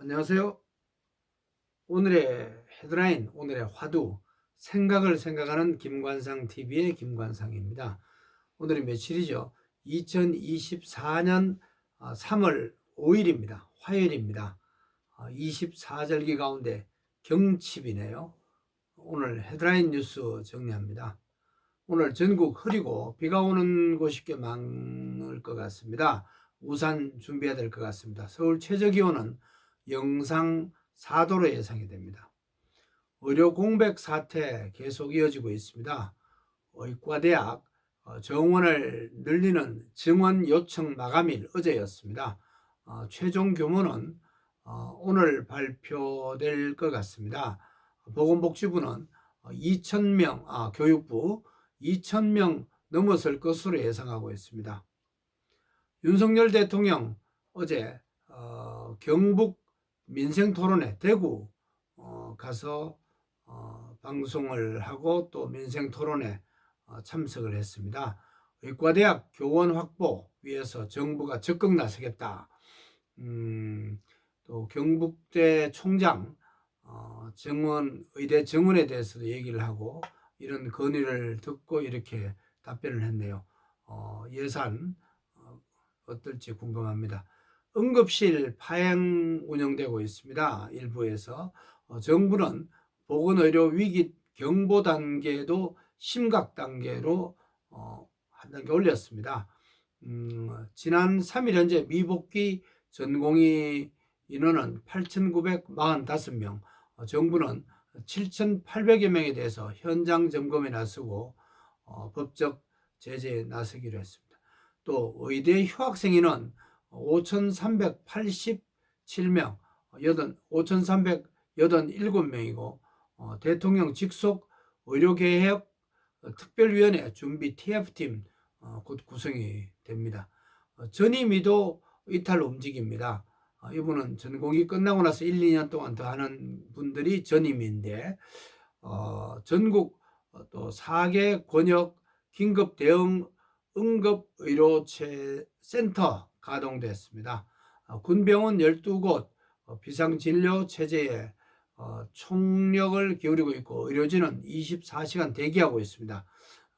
안녕하세요. 오늘의 헤드라인, 오늘의 화두, 생각을 생각하는 김관상 TV의 김관상입니다. 오늘이 며칠이죠? 2024년 3월 5일입니다. 화요일입니다. 24절기 가운데 경칩이네요. 오늘 헤드라인 뉴스 정리합니다. 오늘 전국 흐리고 비가 오는 곳이 꽤 많을 것 같습니다. 우산 준비해야 될 것 같습니다. 서울 최저기온은 영상 4도로 예상이 됩니다. 의료 공백 사태 계속 이어지고 있습니다. 의과대학 정원을 늘리는 증원 요청 마감일 어제였습니다. 최종 규모는 오늘 발표될 것 같습니다. 보건복지부는 2,000명, 교육부 2,000명 넘어설 것으로 예상하고 있습니다. 윤석열 대통령 어제 경북 민생토론회 대구 가서 방송을 하고 또 민생토론회 참석을 했습니다. 의과대학 교원 확보 위해서 정부가 적극 나서겠다. 또 경북대 총장 의대 정원에 대해서도 얘기를 하고 이런 건의를 듣고 이렇게 답변을 했네요. 예산 어떨지 궁금합니다. 응급실 파행 운영되고 있습니다. 일부에서 정부는 보건의료 위기 경보 단계도 심각 단계로 한 단계 올렸습니다. 지난 3일 현재 미복귀 전공의 인원은 8,945명, 정부는 7,800여 명에 대해서 현장 점검에 나서고 법적 제재에 나서기로 했습니다. 또 의대 휴학생 인원 5,387명, 5,387명이고 대통령 직속 의료개혁 특별위원회 준비 TF팀 곧 구성이 됩니다. 전임의도 이탈 움직입니다. 이분은 전공이 끝나고 나서 1, 2년 동안 더 하는 분들이 전임인데 전국 또 4개 권역 긴급 대응 응급의료센터 가동됐습니다. 군병원 12곳 비상진료 체제에 총력을 기울이고 있고 의료진은 24시간 대기하고 있습니다.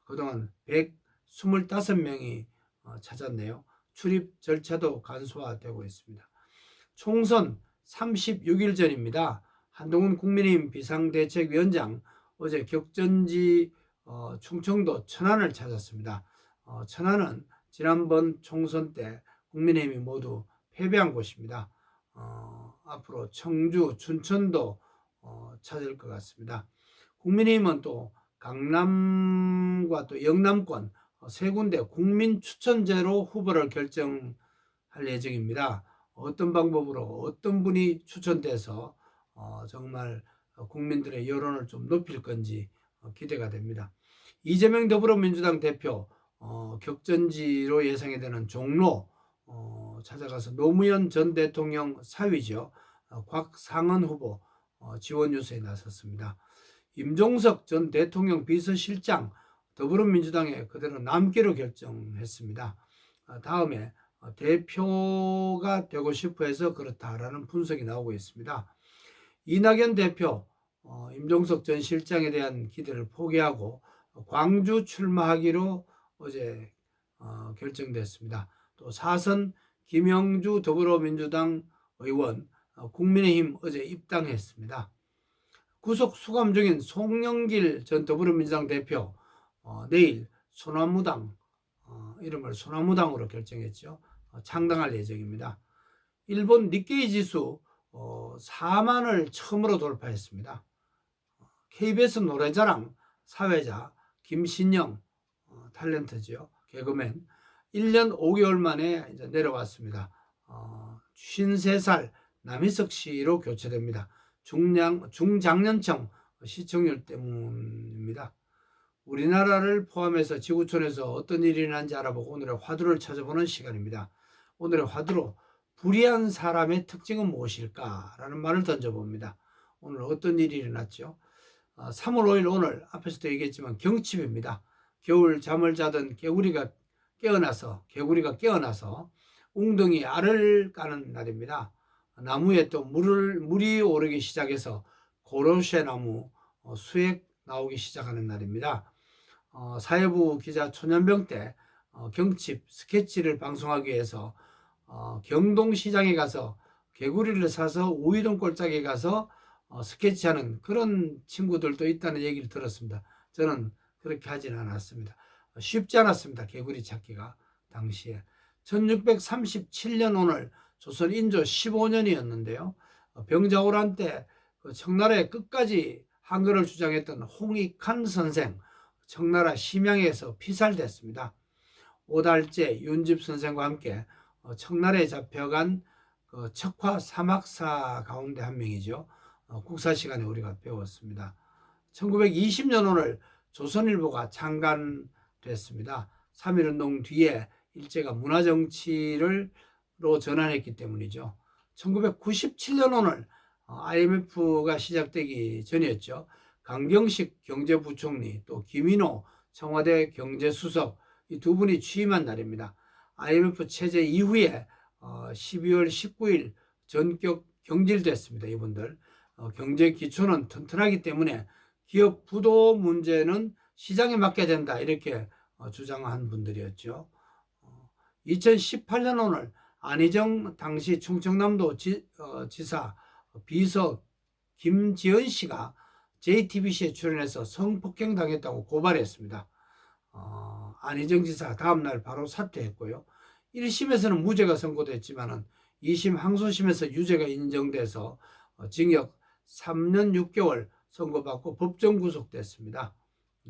그동안 125명이 찾았네요. 출입 절차도 간소화되고 있습니다. 총선 36일 전입니다. 한동훈 국민의힘 비상대책위원장 어제 격전지 충청도 천안을 찾았습니다. 천안은 지난번 총선 때 국민의힘이 모두 패배한 곳입니다. 앞으로 청주, 춘천도 찾을 것 같습니다. 국민의힘은 또 강남과 또 영남권 세 군데 국민추천제로 후보를 결정할 예정입니다. 어떤 방법으로 어떤 분이 추천돼서 정말 국민들의 여론을 좀 높일 건지 기대가 됩니다. 이재명 더불어민주당 대표 격전지로 예상이 되는 종로 찾아가서 노무현 전 대통령 사위죠. 곽상은 후보 지원 유세에 나섰습니다. 임종석 전 대통령 비서실장 더불어민주당에 그대로 남기로 결정했습니다. 다음에 대표가 되고 싶어 해서 그렇다라는 분석이 나오고 있습니다. 이낙연 대표 임종석 전 실장에 대한 기대를 포기하고 광주 출마하기로 어제 결정됐습니다. 또 사선 김영주 더불어민주당 의원 국민의힘 어제 입당했습니다. 구속 수감 중인 송영길 전 더불어민주당 대표 내일 소나무당 이름을 소나무당으로 결정했죠. 창당할 예정입니다. 일본 니케이 지수 4만을 처음으로 돌파했습니다. KBS 노래자랑 사회자 김신영 탤런트죠. 개그맨 1년 5개월 만에 이제 내려왔습니다. 53살 남희석 씨로 교체됩니다. 중장년층 시청률 때문입니다. 우리나라를 포함해서 지구촌에서 어떤 일이 일어난지 알아보고 오늘의 화두를 찾아보는 시간입니다. 오늘의 화두로 불의한 사람의 특징은 무엇일까라는 말을 던져봅니다. 오늘 어떤 일이 일어났죠? 3월 5일 오늘 앞에서도 얘기했지만 경칩입니다. 겨울 잠을 자던 개구리가 깨어나서 웅덩이 알을 까는 날입니다. 나무에 또 물이 오르기 시작해서 고로쇠 나무 수액 나오기 시작하는 날입니다. 사회부 기자 초년병 때 경칩 스케치를 방송하기 위해서 경동시장에 가서 개구리를 사서 우이동 꼴짝에 가서 스케치하는 그런 친구들도 있다는 얘기를 들었습니다. 저는 그렇게 하진 않았습니다. 쉽지 않았습니다. 개구리 찾기가 당시에. 1637년 오늘 조선 인조 15년이었는데요. 병자호란 때 청나라의 끝까지 한글을 주장했던 홍익한 선생, 청나라 심양에서 피살됐습니다. 오달제 윤집 선생과 함께 청나라에 잡혀간 척화 사막사 가운데 한 명이죠. 국사 시간에 우리가 배웠습니다. 1920년 오늘 조선일보가 창간됐습니다. 3.1운동 뒤에 일제가 문화정치로 전환했기 때문이죠. 1997년 오늘 IMF가 시작되기 전이었죠. 강경식 경제부총리 또 김인호 청와대 경제수석 이 두 분이 취임한 날입니다. IMF 체제 이후에 12월 19일 전격 경질됐습니다. 이분들 경제 기초는 튼튼하기 때문에 기업 부도 문제는 시장에 맡겨야 된다 이렇게 주장한 분들이었죠. 2018년 오늘 안희정 당시 충청남도 지사 비서 김지연 씨가 JTBC에 출연해서 성폭행 당했다고 고발했습니다. 안희정 지사 다음날 바로 사퇴했고요. 1심에서는 무죄가 선고됐지만 2심 항소심에서 유죄가 인정돼서 징역 3년 6개월 선고받고 법정 구속됐습니다.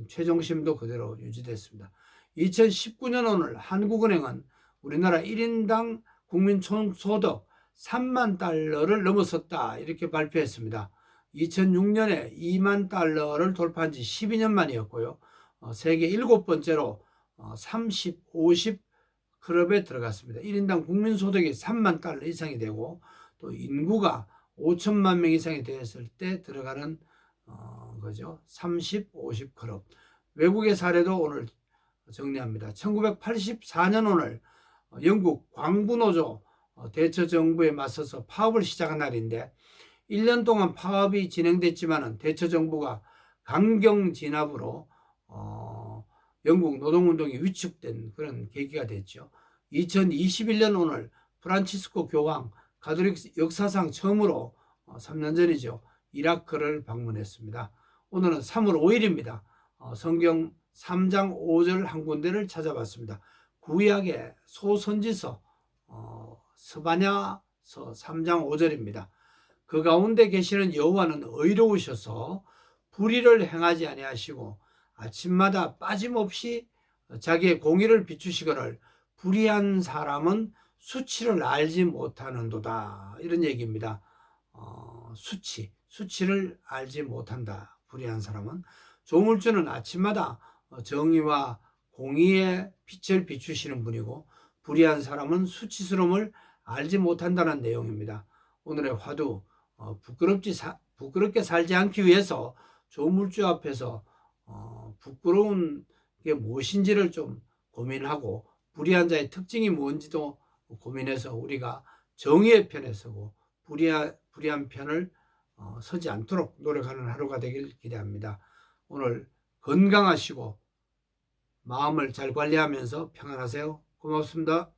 최종심도 그대로 유지됐습니다. 2019년 오늘 한국은행은 우리나라 1인당 국민 총소득 3만 달러를 넘어섰다 이렇게 발표했습니다. 2006년에 2만 달러를 돌파한 지 12년 만이었고요. 세계 7번째로 30, 50 클럽에 들어갔습니다. 1인당 국민소득이 3만 달러 이상이 되고 또 인구가 5천만 명 이상이 되었을 때 들어가는 거죠. 30, 50 클럽. 외국의 사례도 오늘 정리합니다. 1984년 오늘 영국 광부노조 대처정부에 맞서서 파업을 시작한 날인데 1년 동안 파업이 진행됐지만 대처정부가 강경 진압으로 영국 노동운동이 위축된 그런 계기가 됐죠. 2021년 오늘 프란치스코 교황 가톨릭 역사상 처음으로 3년 전이죠. 이라크를 방문했습니다. 오늘은 3월 5일입니다. 성경 3장 5절 한 군데를 찾아봤습니다. 구약의 소선지서 스바냐서 3장 5절입니다. 그 가운데 계시는 여호와는 의로우셔서 불의를 행하지 아니하시고 아침마다 빠짐없이 자기의 공의를 비추시거늘 불의한 사람은 수치를 알지 못하는도다 이런 얘기입니다. 수치를 알지 못한다. 불의한 사람은 조물주는 아침마다 정의와 공의의 빛을 비추시는 분이고 불의한 사람은 수치스러움을 알지 못한다는 내용입니다. 오늘의 화두 부끄럽게 살지 않기 위해서 조물주 앞에서 부끄러운 게 무엇인지를 좀 고민하고 불의한 자의 특징이 뭔지도 고민해서 우리가 정의의 편에 서고 불의한 편을 서지 않도록 노력하는 하루가 되길 기대합니다. 오늘 건강하시고 마음을 잘 관리하면서 평안하세요. 고맙습니다.